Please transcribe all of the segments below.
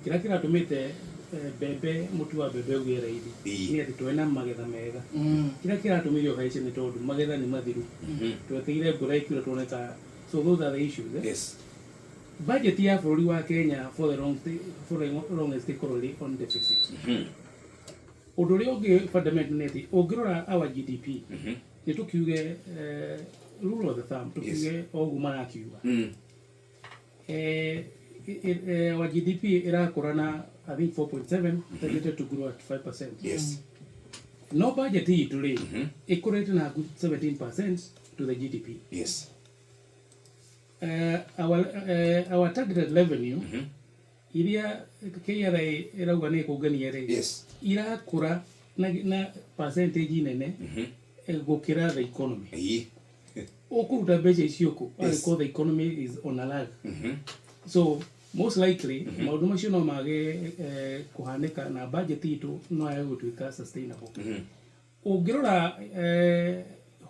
kira tumite bebe mutu wa bebe gwera idi ni ati twena magetha mega kira tumire haice ni tondu magetha ni mathiru tweteire ngura ikira tuoneka. So those are the issues. Yes. Budget ya for wa Kenya for the longest economy on deficit. Odore oge fundamental neti ogirora our GDP. Ni tukiuge rule of the thumb tukiuge oguma akiuga. Our GDP irakorana I think 4.7 targeted to grow at 5%. Yes. No budget today equated na good 17% to the GDP. Yes. Our targeted revenue iria KRA irauga ni kugania ri irakura na percentage nene gukira the economy. Okuruta mbeca icio ku the economy is on a lag. So most likely maundu macio no mage kuhanika na budget itu no ya gutuika sustainable. Ungirora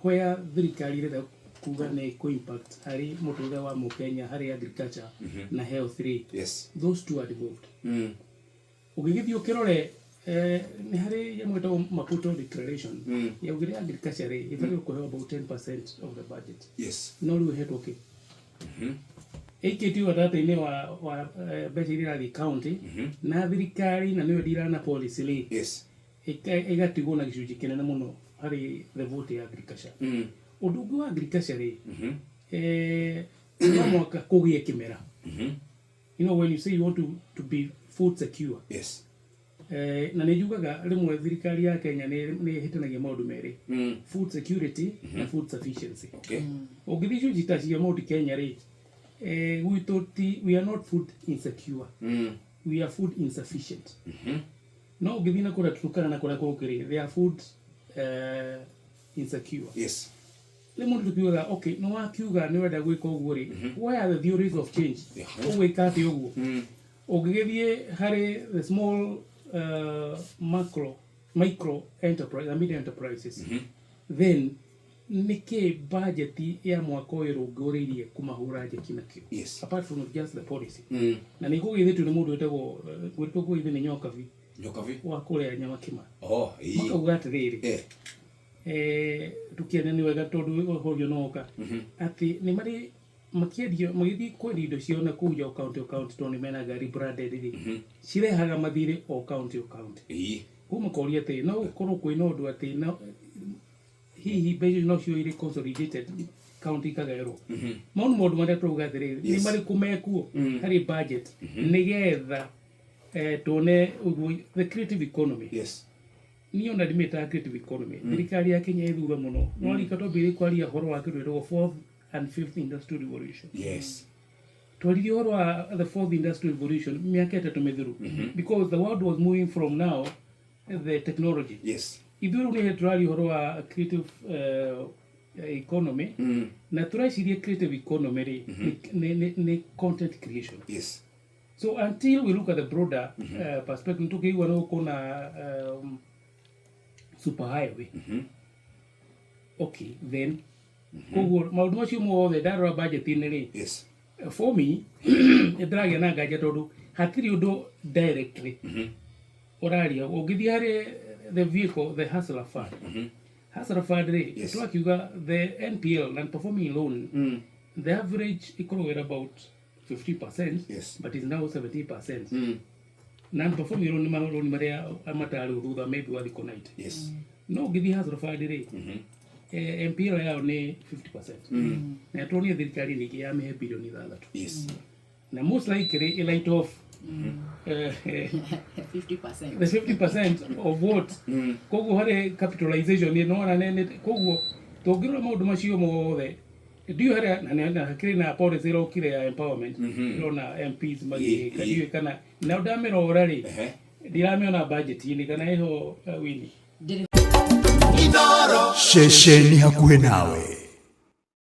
where thirikari reda kuga ne ko impact hari mutuga wa Mukenya hari agriculture na health rate. Yes. Those two are devolved. Ugigithio kirore ni hari yamweto Maputo declaration ya ugire agriculture rate ifari ko about 10% of the budget. Yes. No we had okay. Ekiti wa data ine wa betirira the county na thirikari na niyo dira na policy rate. Yes. Egatigo na gicunji kinene muno hari the vote ya agriculture. Udugu wa agriculture mwaka kugie kimera. You know, when you say you want to be food secure. Yes. Na nejugaga rimwe thirikari ya Kenya ni hitanagia maundu meri. Food security na food sufficiency. Okay. Ogithicu jitacia maundu Kenya ri we are not food insecure. We are food insufficient. No ogithina kura tukana na kura kokiri they are food insecure. Yes. Let me tell you okay, no wa kiuga ni wenda gwika uguo ri. Where are the theories of change? Ogwika ati uguo. Ogigithie hari the small micro enterprise and medium enterprises. Then nike budget ya mwaka uyu runguririe kumahura nje kinakio. Yes. Apart from just the policy. Na niko githitu ni mundu wetagwo gwitwo ithi ni nyokavi. Nyokavi Wa kuria nyama kima. Oh, ii. Makauga atiriri. Tukienda ni wega tondu horio noka ati ni mari makiendio magithi kwendi indo ciona kuja account to ni mena gari branded ri cirehaga mathire o county kuma koria te no korwo kwina undu ati no hihi bejo no cio ire consolidated county kagaero maundu maria tuga atiriri ni mari kumekuo hari budget nigetha tone the creative economy. Yes. Niyo na dimeta creative economy. Thirikari ya Kenya ithura muno. No rikato biri kwari horo wa kirwero 4th and 5th industrial revolution. Yes. Twari horo wa the 4th industrial revolution miaka 3 mithiru because the world was moving from now the technology. Yes. Ithuru ni twari horo wa creative economy na turashiria creative economy ri ni content creation. Yes. So until we look at the broader perspective tukiwa no kuna super highway. Okay, then maundu macio mothe ndarora budget iniri. Yes. For me, edragia na gaja tondu hatiri undu directly. Oraria ogithia hari the vehicle, the hustler fund. Hustler fund ri twakiuga the NPL, non-performing loan, the average equal about 50%, yes, but is now 70%. Non-performing loan ni maria amatari thutha maybe wa reconnect. Yes. No githi hustler fund ri MPL yao ni 50%. Na tuonie thirikari ni ya mehe bilioni 6. Yes. Na most likely a light off 50%. The 50% of what? Kogu hare capitalization ni no na nene kogu togiro maundu macio mothe. Do you have na hakiri na policy ro kire ya empowerment ro na MPs magi kadiwe kana na udamero orari ndirameo budget ni kana iho wini Shesheni hakuhe nawe.